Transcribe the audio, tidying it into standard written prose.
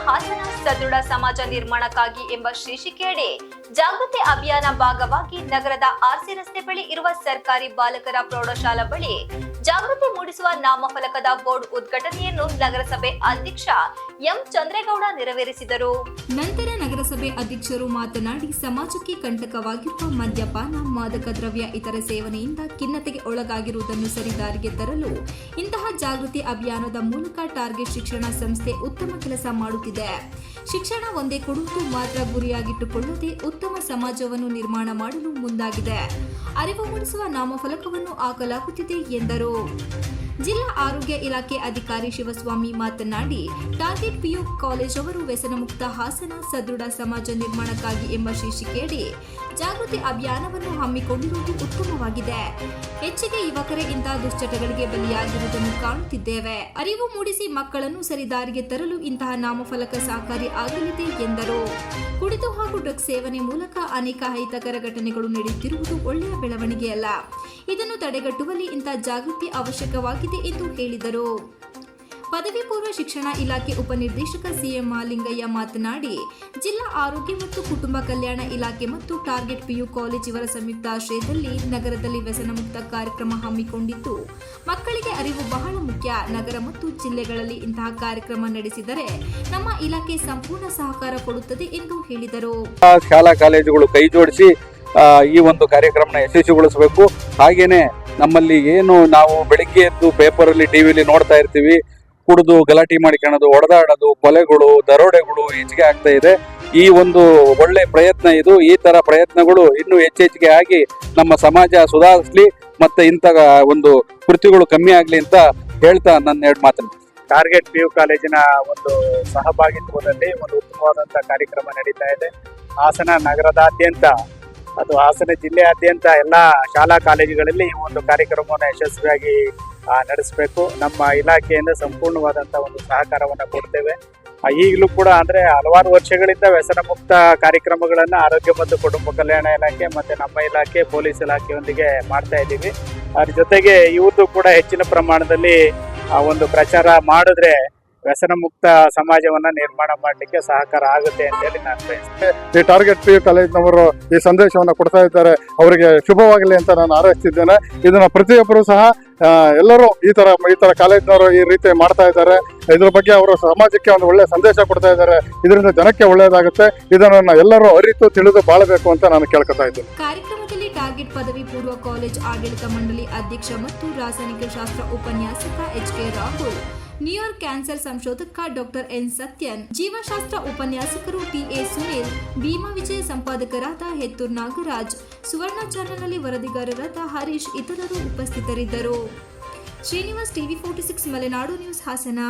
ಹಾಸನ ಸದೃಢ ಸಮಾಜ ನಿರ್ಮಾಣಕ್ಕಾಗಿ ಎಂಬ ಶೀರ್ಷಿಕೆಯಡಿ ಜಾಗೃತಿ ಅಭಿಯಾನ ಭಾಗವಾಗಿ ನಗರದ ಆರ್ಸಿ ರಸ್ತೆ ಬಳಿ ಇರುವ ಸರ್ಕಾರಿ ಬಾಲಕರ ಪ್ರೌಢಶಾಲಾ ಬಳಿ ಜಾಗೃತಿ ಮೂಡಿಸುವ ನಾಮಫಲಕದ ಬೋರ್ಡ್ ಉದ್ಘಾಟನೆಯನ್ನು ನಗರಸಭೆ ಅಧ್ಯಕ್ಷ ಎಂ ಚಂದ್ರೇಗೌಡ ನೆರವೇರಿಸಿದರು. ನಂತರ ನಗರಸಭೆ ಅಧ್ಯಕ್ಷರು ಮಾತನಾಡಿ, ಸಮಾಜಕ್ಕೆ ಕಂಟಕವಾಗಿರುವ ಮದ್ಯಪಾನ, ಮಾದಕ ದ್ರವ್ಯ ಇತರೆ ಸೇವನೆಯಿಂದ ಖಿನ್ನತೆಗೆ ಒಳಗಾಗಿರುವುದನ್ನು ಸರಿದಾರಿಗೆ ತರಲು ಇಂತಹ ಜಾಗೃತಿ ಅಭಿಯಾನದ ಮೂಲಕ ಟಾರ್ಗೆಟ್ ಶಿಕ್ಷಣ ಸಂಸ್ಥೆ ಉತ್ತಮ ಕೆಲಸ ಮಾಡುತ್ತಿದೆ. ಶಿಕ್ಷಣ ಒಂದೇ ಕೊಡುವುದು ಮಾತ್ರ ಗುರಿಯಾಗಿಟ್ಟುಕೊಳ್ಳದೆ ಉತ್ತಮ ಸಮಾಜವನ್ನು ನಿರ್ಮಾಣ ಮಾಡಲು ಮುಂದಾಗಿದೆ. ಅರಿವು ಮೂಡಿಸುವ ನಾಮಫಲಕವನ್ನು ಹಾಕಲಾಗುತ್ತಿದೆ ಎಂದರು. ಜಿಲ್ಲಾ ಆರೋಗ್ಯ ಇಲಾಖೆ ಅಧಿಕಾರಿ ಶಿವಸ್ವಾಮಿ ಮಾತನಾಡಿ, ಟಾರ್ಗೆಟ್ ಪಿಯು ಕಾಲೇಜ್ ಅವರು ವ್ಯಸನ ಮುಕ್ತ ಹಾಸನ ಸದೃಢ ಸಮಾಜ ನಿರ್ಮಾಣಕ್ಕಾಗಿ ಎಂಬ ಶೀರ್ಷಿಕೆಯಡಿ ಜಾಗೃತಿ ಅಭಿಯಾನವನ್ನು ಹಮ್ಮಿಕೊಂಡಿರುವುದು ಉತ್ತಮವಾಗಿದೆ. ಹೆಚ್ಚಿಗೆ ಯುವಕರೇ ಇಂತಹ ದುಶ್ಚಟಗಳಿಗೆ ಬಲಿಯಾಗಿರುವುದನ್ನು ಕಾಣುತ್ತಿದ್ದೇವೆ. ಅರಿವು ಮೂಡಿಸಿ ಮಕ್ಕಳನ್ನು ಸರಿದಾರಿಗೆ ತರಲು ಇಂತಹ ನಾಮಫಲಕ ಸಹಕಾರಿ ಆಗಲಿದೆ ಎಂದರು. ಕುಡಿದು ಹಾಗೂ ಡ್ರಗ್ಸ್ ಸೇವನೆ ಮೂಲಕ ಅನೇಕ ಅಹಿತಕರ ಘಟನೆಗಳು ನಡೆಯುತ್ತಿರುವುದು ಒಳ್ಳೆಯ ಬೆಳವಣಿಗೆಯಲ್ಲ. ಇದನ್ನು ತಡೆಗಟ್ಟುವಲ್ಲಿ ಇಂತಹ ಜಾಗೃತಿ ಅವಶ್ಯಕವಾಗಿದೆ ಎಂದು ಹೇಳಿದರು. ಪದವಿ ಪೂರ್ವ ಶಿಕ್ಷಣ ಇಲಾಖೆ ಉಪನಿರ್ದೇಶಕ ಸಿಎಂ ಮಹಾಲಿಂಗಯ್ಯ ಮಾತನಾಡಿ, ಜಿಲ್ಲಾ ಆರೋಗ್ಯ ಮತ್ತು ಕುಟುಂಬ ಕಲ್ಯಾಣ ಇಲಾಖೆ ಮತ್ತು ಟಾರ್ಗೆಟ್ ಪಿಯು ಕಾಲೇಜ್ ಇವರ ಸಂಯುಕ್ತ ಆಶ್ರಯದಲ್ಲಿ ನಗರದಲ್ಲಿ ವ್ಯಸನ ಮುಕ್ತ ಕಾರ್ಯಕ್ರಮ ಹಮ್ಮಿಕೊಂಡಿದ್ದು, ಮಕ್ಕಳಿಗೆ ಅರಿವು ಬಹಳ ಮುಖ್ಯ. ನಗರ ಮತ್ತು ಜಿಲ್ಲೆಗಳಲ್ಲಿ ಇಂತಹ ಕಾರ್ಯಕ್ರಮ ನಡೆಸಿದರೆ ನಮ್ಮ ಇಲಾಖೆ ಸಂಪೂರ್ಣ ಸಹಕಾರ ಕೊಡುತ್ತದೆ ಎಂದು ಹೇಳಿದರು. ಶಾಲಾ ಕಾಲೇಜುಗಳು ಕೈ ಜೋಡಿಸಿ ಈ ಒಂದು ಕಾರ್ಯಕ್ರಮನ ಯಶಸ್ವಿಗೊಳಿಸಬೇಕು. ಹಾಗೇನೆ ನಮ್ಮಲ್ಲಿ ಏನು ನಾವು ಬೆಳಿಗ್ಗೆ ಎದ್ದು ಪೇಪರಲ್ಲಿ ಟಿವಿಲಿ ನೋಡ್ತಾ ಇರ್ತೀವಿ, ಕುಡಿದು ಗಲಾಟೆ ಮಾಡಿಕೊಳ್ಳೋದು, ಹೊಡೆದಾಡೋದು, ಕೊಲೆಗಳು, ದರೋಡೆಗಳು ಹೆಚ್ಚಿಗೆ ಆಗ್ತಾ ಇದೆ. ಈ ಒಂದು ಒಳ್ಳೆ ಪ್ರಯತ್ನ ಇದು. ಈ ತರ ಪ್ರಯತ್ನಗಳು ಇನ್ನೂ ಹೆಚ್ಚೆಚ್ಚಿಗೆ ಆಗಿ ನಮ್ಮ ಸಮಾಜ ಸುಧಾರಿಸಲಿ ಮತ್ತೆ ಇಂಥ ಒಂದು ಕೃತ್ಯಗಳು ಕಮ್ಮಿ ಆಗಲಿ ಅಂತ ಹೇಳ್ತಾ ನನ್ನ ಎರಡು ಮಾತನ್ನು. ಟಾರ್ಗೆಟ್ ಪಿಯು ಕಾಲೇಜಿನ ಒಂದು ಸಹಭಾಗಿತ್ವದಲ್ಲಿ ಒಂದು ಉತ್ತಮವಾದಂತಹ ಕಾರ್ಯಕ್ರಮ ನಡೀತಾ ಇದೆ. ಹಾಸನ ನಗರದಾದ್ಯಂತ ಅದು ಹಾಸನ ಜಿಲ್ಲೆಯಾದ್ಯಂತ ಎಲ್ಲ ಶಾಲಾ ಕಾಲೇಜುಗಳಲ್ಲಿ ಈ ಒಂದು ಕಾರ್ಯಕ್ರಮವನ್ನು ಯಶಸ್ವಿಯಾಗಿ ನಡೆಸಬೇಕು. ನಮ್ಮ ಇಲಾಖೆಯಿಂದ ಸಂಪೂರ್ಣವಾದಂಥ ಒಂದು ಸಹಕಾರವನ್ನು ಕೊಡ್ತೇವೆ. ಈಗಲೂ ಕೂಡ ಅಂದರೆ ಹಲವಾರು ವರ್ಷಗಳಿಂದ ವ್ಯಸನ ಮುಕ್ತ ಕಾರ್ಯಕ್ರಮಗಳನ್ನು ಆರೋಗ್ಯ ಮತ್ತು ಕುಟುಂಬ ಕಲ್ಯಾಣ ಇಲಾಖೆ ಮತ್ತು ನಮ್ಮ ಇಲಾಖೆ ಪೊಲೀಸ್ ಇಲಾಖೆಯೊಂದಿಗೆ ಮಾಡ್ತಾ ಇದ್ದೀವಿ. ಅದ್ರ ಜೊತೆಗೆ ಇವ್ರದ್ದು ಕೂಡ ಹೆಚ್ಚಿನ ಪ್ರಮಾಣದಲ್ಲಿ ಒಂದು ಪ್ರಚಾರ ಮಾಡಿದ್ರೆ ವ್ಯಸನ ಮುಕ್ತ ಸಮಾಜವನ್ನ ನಿರ್ಮಾಣ ಮಾಡಲಿಕ್ಕೆ ಸಹಕಾರ ಆಗುತ್ತೆ ಅಂತ ಹೇಳಿ ನಾನು ಬಯಸ್ತೇನೆ. ಈ ಟಾರ್ಗೆಟ್ ಪಿ ಯು ಕಾಲೇಜಿನವರು ಈ ಸಂದೇಶವನ್ನು ಕೊಡ್ತಾ ಇದ್ದಾರೆ. ಅವರಿಗೆ ಶುಭವಾಗಲಿ ಅಂತ ನಾನು ಹಾರೈಸ್ತಿದ್ದೇನೆ. ಇದನ್ನ ಪ್ರತಿಯೊಬ್ಬರು ಸಹ ಎಲ್ಲರೂ ಈ ತರ ಕಾಲೇಜಿನವರು ಈ ರೀತಿ ಮಾಡ್ತಾ ಇದ್ದಾರೆ. ಇದ್ರ ಬಗ್ಗೆ ಅವರು ಸಮಾಜಕ್ಕೆ ಒಂದು ಒಳ್ಳೆ ಸಂದೇಶ ಕೊಡ್ತಾ ಇದ್ದಾರೆ. ಇದರಿಂದ ಜನಕ್ಕೆ ಒಳ್ಳೆಯದಾಗುತ್ತೆ. ಇದನ್ನು ಎಲ್ಲರೂ ಅರಿತು ತಿಳಿದು ಬಾಳಬೇಕು ಅಂತ ನಾನು ಕೇಳ್ಕೊತಾ ಇದ್ದೇನೆ. ಕಾರ್ಯಕ್ರಮದಲ್ಲಿ ಟಾರ್ಗೆಟ್ ಪದವಿ ಪೂರ್ವ ಕಾಲೇಜ್ ಆಡಳಿತ ಮಂಡಳಿ ಅಧ್ಯಕ್ಷ ಮತ್ತು ರಾಸಾಯನಿಕ ಶಾಸ್ತ್ರ ಉಪನ್ಯಾಸಕ ಎಚ್.ಕೆ. ರಾಹುಲ್, ನ್ಯೂಯಾರ್ಕ್ ಕ್ಯಾನ್ಸರ್ ಸಂಶೋಧಕ ಡಾಕ್ಟರ್ ಎನ್ ಸತ್ಯನ್, ಜೀವಶಾಸ್ತ್ರ ಉಪನ್ಯಾಸಕರು ಟಿ.ಎ. ಸುನೀಲ್, ಭೀಮಾ ವಿಜಯ ಸಂಪಾದಕರಾದ ಹೆತ್ತೂರ್ ನಾಗರಾಜ್, ಸುವರ್ಣ ಚಾನೆಲ್ನಲ್ಲಿ ವರದಿಗಾರರಾದ ಹರೀಶ್ ಇತರರು ಉಪಸ್ಥಿತರಿದ್ದರು. Srinivas, TV 46 Malenadu news, Hassan.